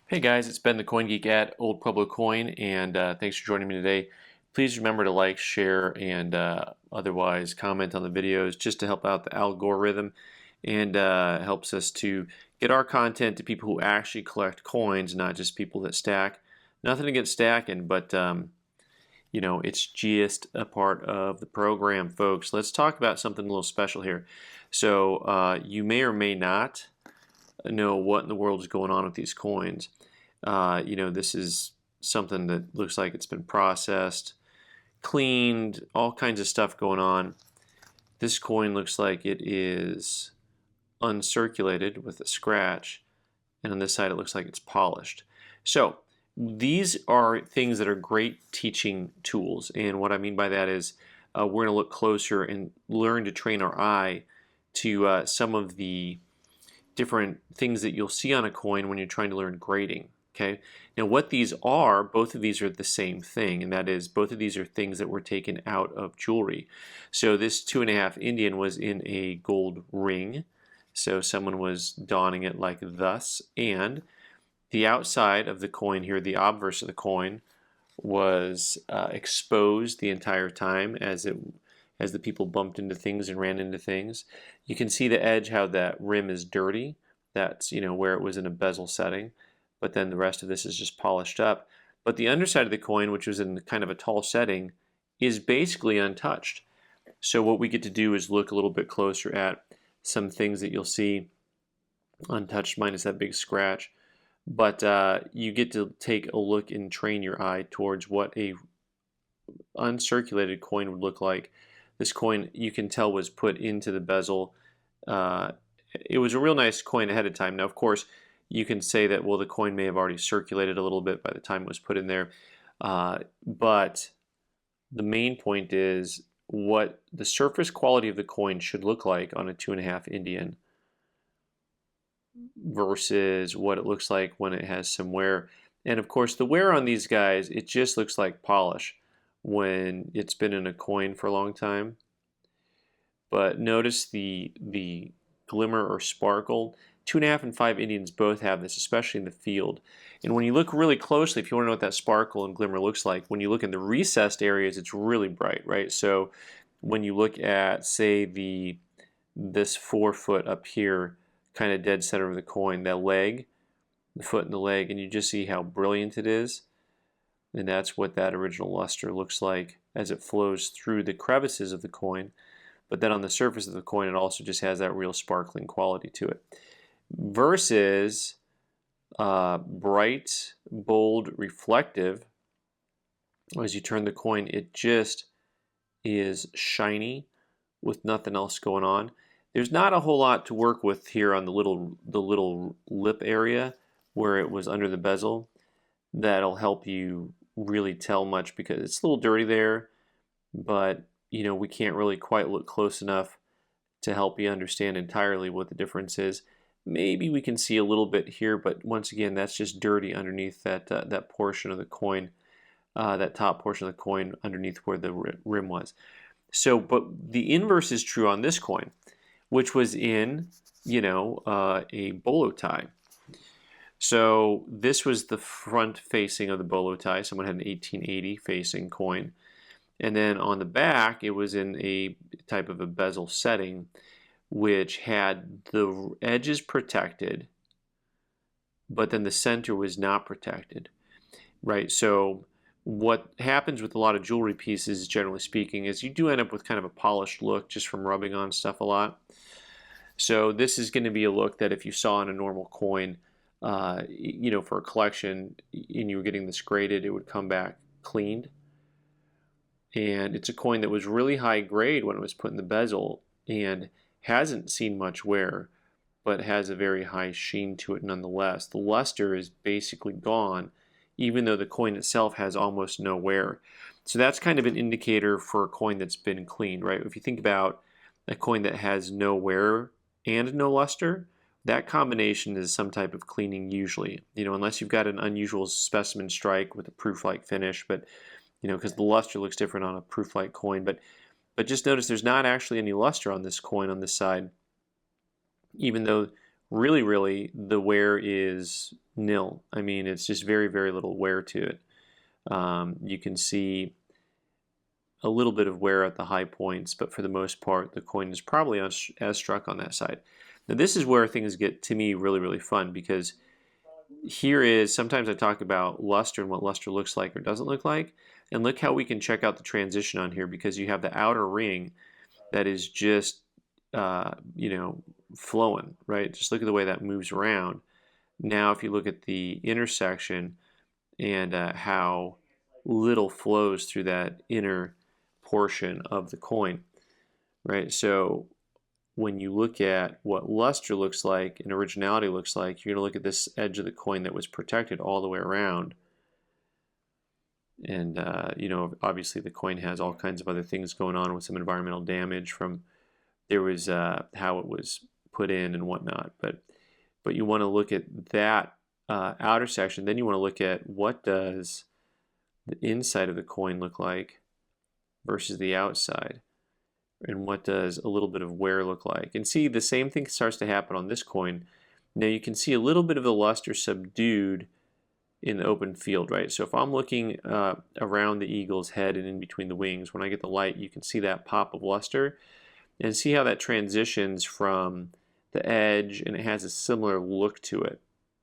Hey guys, it's Ben the Coin Geek at Old Pueblo Coin, and thanks for joining me today. Please remember to like, share, and otherwise comment on the videos just to help out the algorithm and helps us to get our content to people who actually collect coins, not just people that stack. Nothing against stacking, but it's just a part of the program, folks. Let's talk about something a little special here. So you may or may not know what in the world is going on with these coins. This is something that looks like it's been processed, cleaned, all kinds of stuff going on. This coin looks like it is uncirculated with a scratch, and on this side it looks like it's polished. So these are things that are great teaching tools, and what I mean by that is we're going to look closer and learn to train our eye to some of the different things that you'll see on a coin when you're trying to learn grading. Okay. Now what these are, both of these are the same thing, and that is both of these are things that were taken out of jewelry. So this 2.5 Indian was in a gold ring. So someone was donning it like thus, and the outside of the coin here, the obverse of the coin, was exposed the entire time as the people bumped into things and ran into things. You can see the edge, how that rim is dirty. That's where it was in a bezel setting, but then the rest of this is just polished up. But the underside of the coin, which was in kind of a tall setting, is basically untouched. So what we get to do is look a little bit closer at some things that you'll see untouched, minus that big scratch. But you get to take a look and train your eye towards what a uncirculated coin would look like. This coin, you can tell, was put into the bezel. It was a real nice coin ahead of time. Now, of course, you can say that, well, the coin may have already circulated a little bit by the time it was put in there. But the main point is what the surface quality of the coin should look like on a 2.5 Indian versus what it looks like when it has some wear. And of course, the wear on these guys, it just looks like polish when it's been in a coin for a long time. But notice the glimmer or sparkle. 2.5 and 5 Indians both have this, especially in the field. And when you look really closely, if you want to know what that sparkle and glimmer looks like, when you look in the recessed areas, it's really bright, right? So when you look at, say, this forefoot up here, kind of dead center of the coin, that leg, the foot and the leg, and you just see how brilliant it is. And that's what that original luster looks like as it flows through the crevices of the coin. But then on the surface of the coin, it also just has that real sparkling quality to it. Versus bright, bold, reflective, as you turn the coin, it just is shiny with nothing else going on. There's not a whole lot to work with here on the little lip area where it was under the bezel. That'll help you really tell much because it's a little dirty there, but we can't really quite look close enough to help you understand entirely what the difference is. Maybe we can see a little bit here, but once again, that's just dirty underneath that portion of the coin, that top portion of the coin underneath where the rim was. So, but the inverse is true on this coin, which was in, a bolo tie. So this was the front facing of the bolo tie. Someone had an 1880 facing coin. And then on the back, it was in a type of a bezel setting, which had the edges protected, but then the center was not protected, right? So what happens with a lot of jewelry pieces, generally speaking, is you do end up with kind of a polished look just from rubbing on stuff a lot. So this is going to be a look that if you saw on a normal coin, for a collection, and you were getting this graded, it would come back cleaned. And it's a coin that was really high grade when it was put in the bezel and hasn't seen much wear, but has a very high sheen to it nonetheless. The luster is basically gone, even though the coin itself has almost no wear. So that's kind of an indicator for a coin that's been cleaned, right? If you think about a coin that has no wear and no luster, that combination is some type of cleaning usually, unless you've got an unusual specimen strike with a proof-like finish, but because the luster looks different on a proof-like coin. But just notice there's not actually any luster on this coin on this side, even though really, the wear is nil. I mean, it's just very little wear to it. You can see a little bit of wear at the high points, but for the most part, the coin is probably as struck on that side. Now, this is where things get, to me, really fun, because here is, sometimes I talk about luster and what luster looks like or doesn't look like, and look how we can check out the transition on here, because you have the outer ring that is just, you know, flowing, right? Just look at the way that moves around. Now, if you look at the intersection and how little flows through that inner portion of the coin, right? So when you look at what luster looks like and originality looks like, you're going to look at this edge of the coin that was protected all the way around. And, you know, obviously the coin has all kinds of other things going on with some environmental damage from, there was how it was put in and whatnot. But you want to look at that outer section. Then you want to look at what does the inside of the coin look like versus the outside, and what does a little bit of wear look like. And see, the same thing starts to happen on this coin. Now you can see a little bit of the luster subdued in the open field, right? So if I'm looking around the eagle's head and in between the wings, when I get the light, you can see that pop of luster, and see how that transitions from the edge, and it has a similar look to it,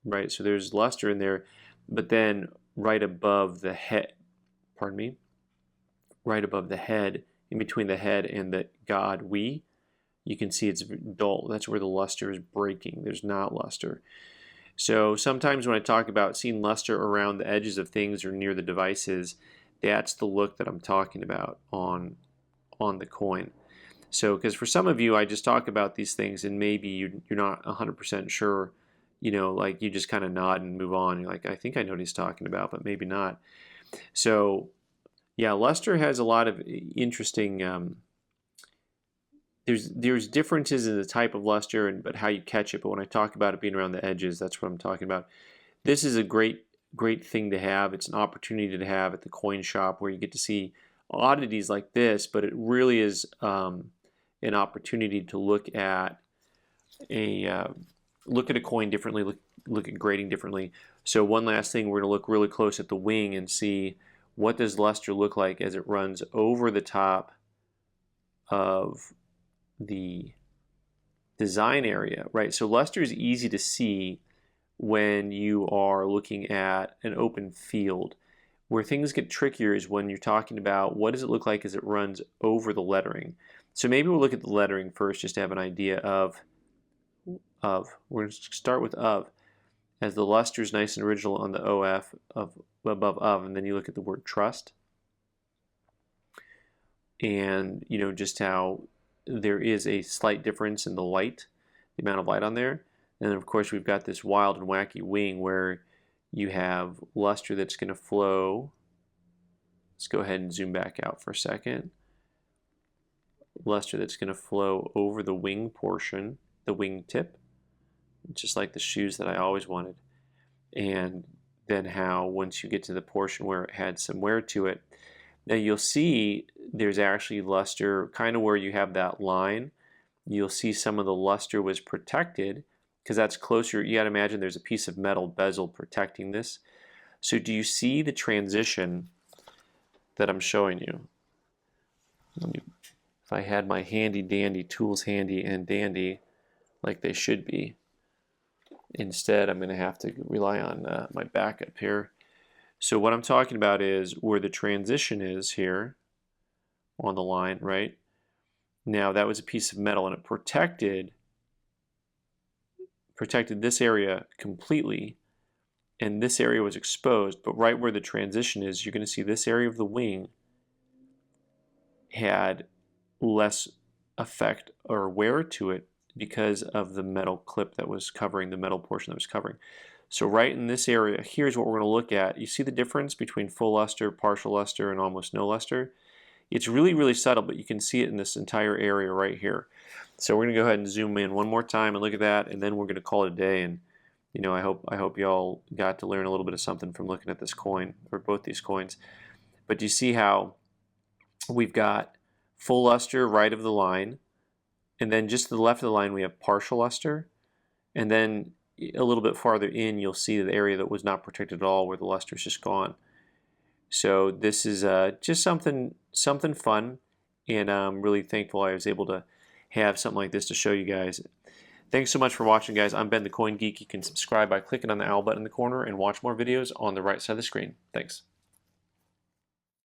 right? So there's luster in there, but then right above the head, pardon me, right above the head, in between the head and the god we, you can see it's dull. That's where the luster is breaking. There's not luster. So sometimes when I talk about seeing luster around the edges of things or near the devices, that's the look that I'm talking about on the coin. So, because for some of you, I just talk about these things and maybe you're not 100% sure, you know, like you just kind of nod and move on. You're like, I think I know what he's talking about, but maybe not. So, yeah, luster has a lot of interesting, there's differences in the type of luster but how you catch it. But when I talk about it being around the edges, that's what I'm talking about. This is a great thing to have. It's an opportunity to have at the coin shop where you get to see oddities like this, but it really is an opportunity to look at a coin differently, look at grading differently. So one last thing, we're going to look really close at the wing and see what does luster look like as it runs over the top of the design area, right? So luster is easy to see when you are looking at an open field. Where things get trickier is when you're talking about what does it look like as it runs over the lettering. So maybe we'll look at the lettering first just to have an idea of. We're going to start with of, as the luster is nice and original on the OF of above of, and then you look at the word trust. And you know just how there is a slight difference in the light, the amount of light on there. And then of course we've got this wild and wacky wing where you have luster that's going to flow. Let's go ahead and zoom back out for a second. Luster that's going to flow over the wing portion, the wing tip, just like the shoes that I always wanted. And then how once you get to the portion where it had some wear to it, now you'll see there's actually luster kind of where you have that line. You'll see some of the luster was protected because that's closer. You got to imagine there's a piece of metal bezel protecting this. So do you see the transition that I'm showing you? If I had my handy dandy tools handy and dandy like they should be. Instead, I'm going to have to rely on my backup here. So what I'm talking about is where the transition is here on the line, right? Now that was a piece of metal and it protected this area completely, and this area was exposed, but right where the transition is, you're going to see this area of the wing had less effect or wear to it because of the metal clip that was covering, the metal portion that was covering. So right in this area, here's what we're going to look at. You see the difference between full luster, partial luster, and almost no luster? It's really subtle, but you can see it in this entire area right here. So we're going to go ahead and zoom in one more time and look at that, and then we're going to call it a day. And you know, I hope y'all got to learn a little bit of something from looking at this coin, or both these coins. But do you see how we've got full luster right of the line, and then just to the left of the line we have partial luster, And then a little bit farther in, you'll see the area that was not protected at all, where the luster is just gone. So this is just something fun, and I'm really thankful I was able to have something like this to show you guys. Thanks so much for watching, guys. I'm Ben the Coin Geek. You can subscribe by clicking on the owl button in the corner and watch more videos on the right side of the screen. Thanks.